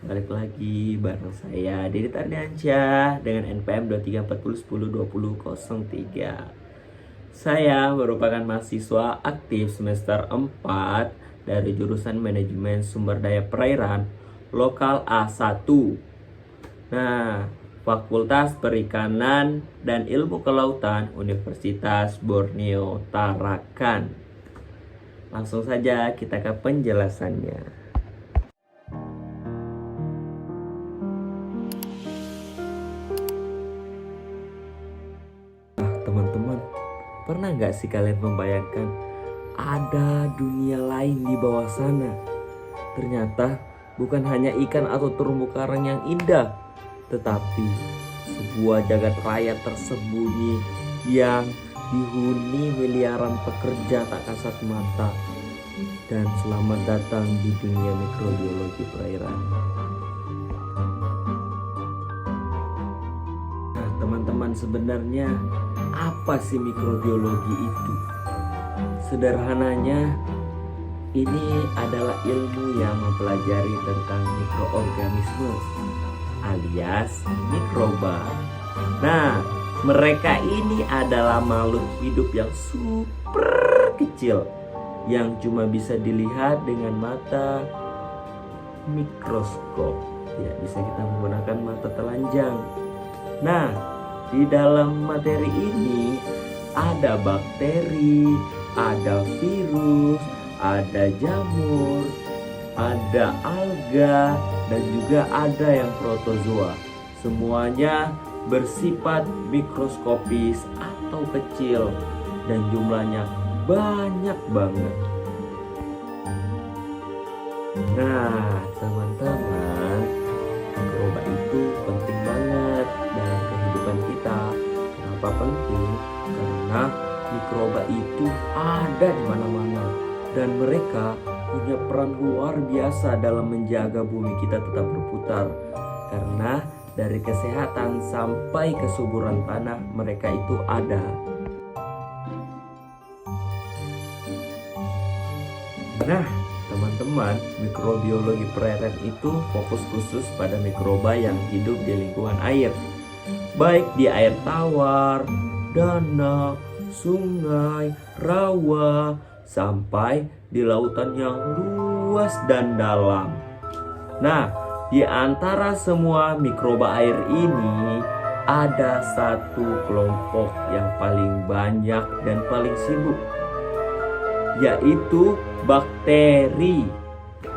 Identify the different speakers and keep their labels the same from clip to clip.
Speaker 1: Balik lagi bareng saya Didi Tardiansyah dengan NPM 2340102003. Saya merupakan mahasiswa aktif semester 4 dari jurusan Manajemen Sumber Daya Perairan Lokal A1. Nah, Fakultas Perikanan dan Ilmu Kelautan Universitas Borneo Tarakan. Langsung saja kita ke penjelasannya. Teman-teman, pernah nggak sih kalian membayangkan ada dunia lain di bawah sana? Ternyata bukan hanya ikan atau terumbu karang yang indah, tetapi sebuah jagat raya tersembunyi yang dihuni miliaran pekerja tak kasat mata. Dan selamat datang di dunia mikrobiologi perairan. Nah, teman-teman, sebenarnya apa sih mikrobiologi itu? Sederhananya, ini adalah ilmu yang mempelajari tentang mikroorganisme alias mikroba. Nah, mereka ini adalah makhluk hidup yang super kecil yang cuma bisa dilihat dengan mata mikroskop. Ya, bisa kita menggunakan mata telanjang. Nah, di dalam materi ini ada bakteri, ada virus, ada jamur, ada alga, dan juga ada yang protozoa. Semuanya bersifat mikroskopis atau kecil dan jumlahnya banyak banget. Nah, teman-teman, mikroba itu penting banget dalam kehidupan kita. Kenapa penting? Karena mikroba itu ada di mana-mana dan mereka punya peran luar biasa dalam menjaga bumi kita tetap berputar. Karena dari kesehatan sampai kesuburan tanah mereka itu ada. Nah, teman-teman, mikrobiologi perairan itu fokus khusus pada mikroba yang hidup di lingkungan air, baik di air tawar, danau, sungai, rawa, sampai di lautan yang luas dan dalam. Nah, di antara semua mikroba air ini ada satu kelompok yang paling banyak dan paling sibuk, yaitu bakteri.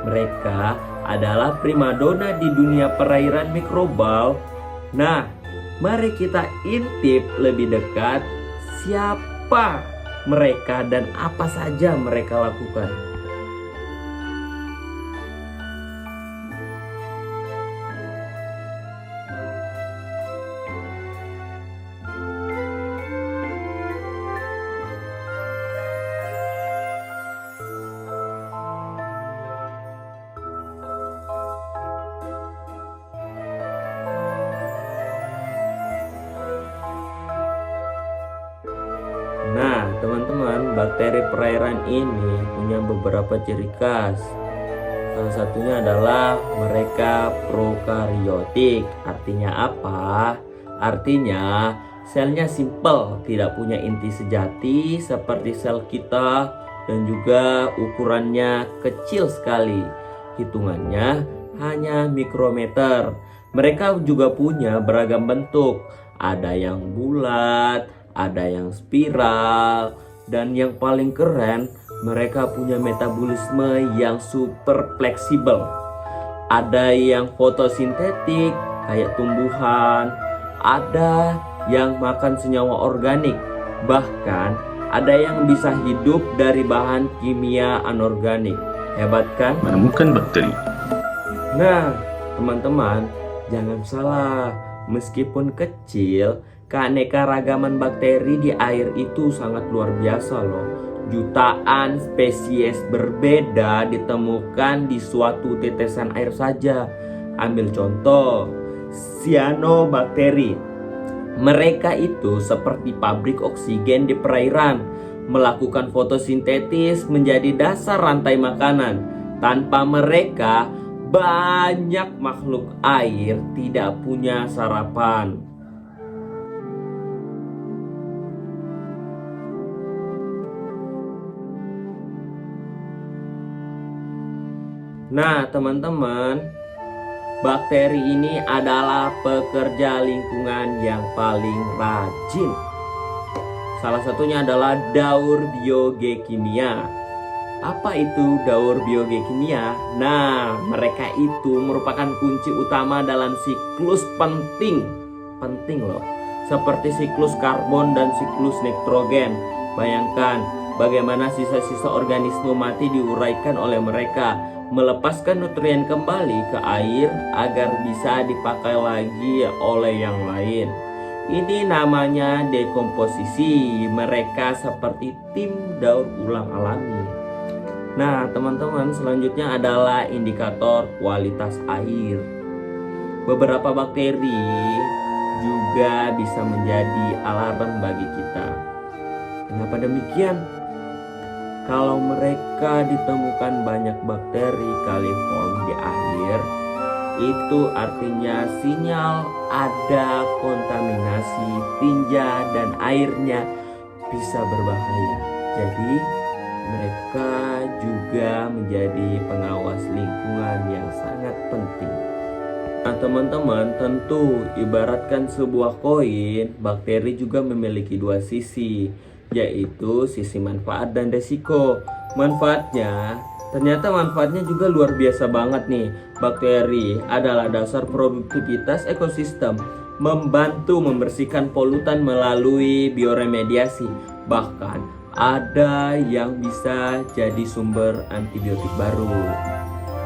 Speaker 1: Mereka adalah primadona di dunia perairan mikrobal. Nah, mari kita intip lebih dekat siapa mereka dan apa saja mereka lakukan. Nah, teman-teman, bakteri perairan ini punya beberapa ciri khas. Salah satunya adalah mereka prokaryotik. Artinya apa? Artinya selnya simple, tidak punya inti sejati seperti sel kita, dan juga ukurannya kecil sekali. Hitungannya hanya mikrometer. Mereka juga punya beragam bentuk. Ada yang bulat, ada yang spiral, dan yang paling keren, mereka punya metabolisme yang super fleksibel. Ada yang fotosintetik kayak tumbuhan, ada yang makan senyawa organik, bahkan ada yang bisa hidup dari bahan kimia anorganik. Hebat kan?
Speaker 2: Menemukan bakteri.
Speaker 1: Nah, teman-teman, jangan salah, meskipun kecil, keanekaragaman bakteri di air itu sangat luar biasa loh. Jutaan spesies berbeda ditemukan di suatu tetesan air saja. Ambil contoh, cyanobacteria. Mereka itu seperti pabrik oksigen di perairan, melakukan fotosintesis menjadi dasar rantai makanan. Tanpa mereka, banyak makhluk air tidak punya sarapan. Nah, teman-teman, bakteri ini adalah pekerja lingkungan yang paling rajin. Salah satunya adalah daur biogekimia. Apa itu daur biogekimia? Nah, mereka itu merupakan kunci utama dalam siklus penting loh, seperti siklus karbon dan siklus nitrogen. Bayangkan bagaimana sisa-sisa organisme mati diuraikan oleh mereka, melepaskan nutrien kembali ke air agar bisa dipakai lagi oleh yang lain. Ini namanya dekomposisi. Mereka seperti tim daur ulang alami. Nah, teman-teman, selanjutnya adalah indikator kualitas air. Beberapa bakteri juga bisa menjadi alarm bagi kita. Kenapa demikian? Kalau mereka ditemukan banyak bakteri koliform di air, itu artinya sinyal ada kontaminasi tinja dan airnya bisa berbahaya. Jadi mereka juga menjadi pengawas lingkungan yang sangat penting. Nah, teman-teman, tentu ibaratkan sebuah koin, bakteri juga memiliki dua sisi, yaitu sisi manfaat dan resiko. Ternyata manfaatnya juga luar biasa banget nih. Bakteri adalah dasar produktivitas ekosistem, membantu membersihkan polutan melalui bioremediasi. Bahkan ada yang bisa jadi sumber antibiotik baru.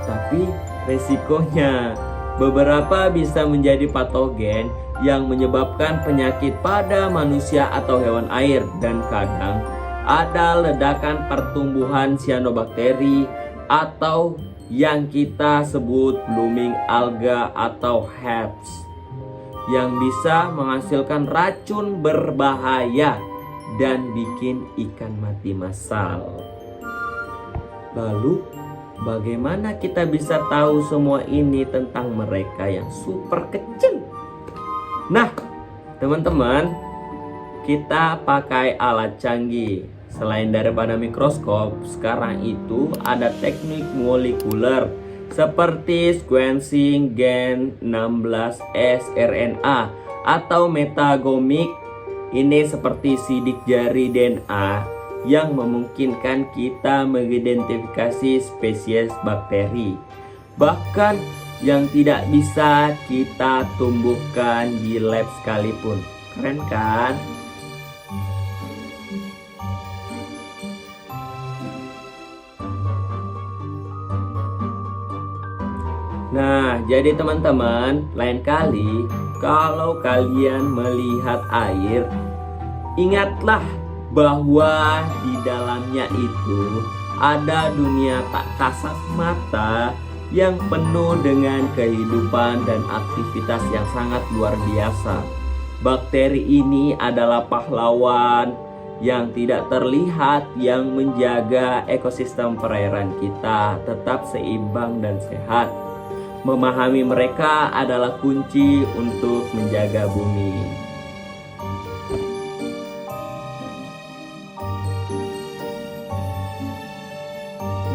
Speaker 1: Tapi resikonya, beberapa bisa menjadi patogen yang menyebabkan penyakit pada manusia atau hewan air, dan kadang ada ledakan pertumbuhan cyanobacteria atau yang kita sebut blooming alga atau HAPS yang bisa menghasilkan racun berbahaya dan bikin ikan mati massal. Lalu bagaimana kita bisa tahu semua ini tentang mereka yang super kecil? Nah, teman-teman, kita pakai alat canggih. Selain daripada mikroskop, sekarang itu ada teknik molekuler seperti sequencing gen 16S RNA atau metagomik. Ini seperti sidik jari DNA yang memungkinkan kita mengidentifikasi spesies bakteri, bahkan yang tidak bisa kita tumbuhkan di lab sekalipun. Keren kan? Nah, jadi teman-teman, lain kali kalau kalian melihat air, ingatlah bahwa di dalamnya itu ada dunia tak kasat mata yang penuh dengan kehidupan dan aktivitas yang sangat luar biasa. Bakteri ini adalah pahlawan yang tidak terlihat yang menjaga ekosistem perairan kita tetap seimbang dan sehat. Memahami mereka adalah kunci untuk menjaga bumi.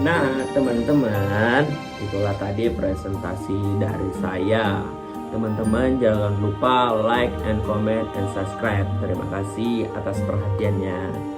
Speaker 1: Nah, teman-teman, itulah tadi presentasi dari saya. Teman-teman jangan lupa like and comment and subscribe. Terima kasih atas perhatiannya.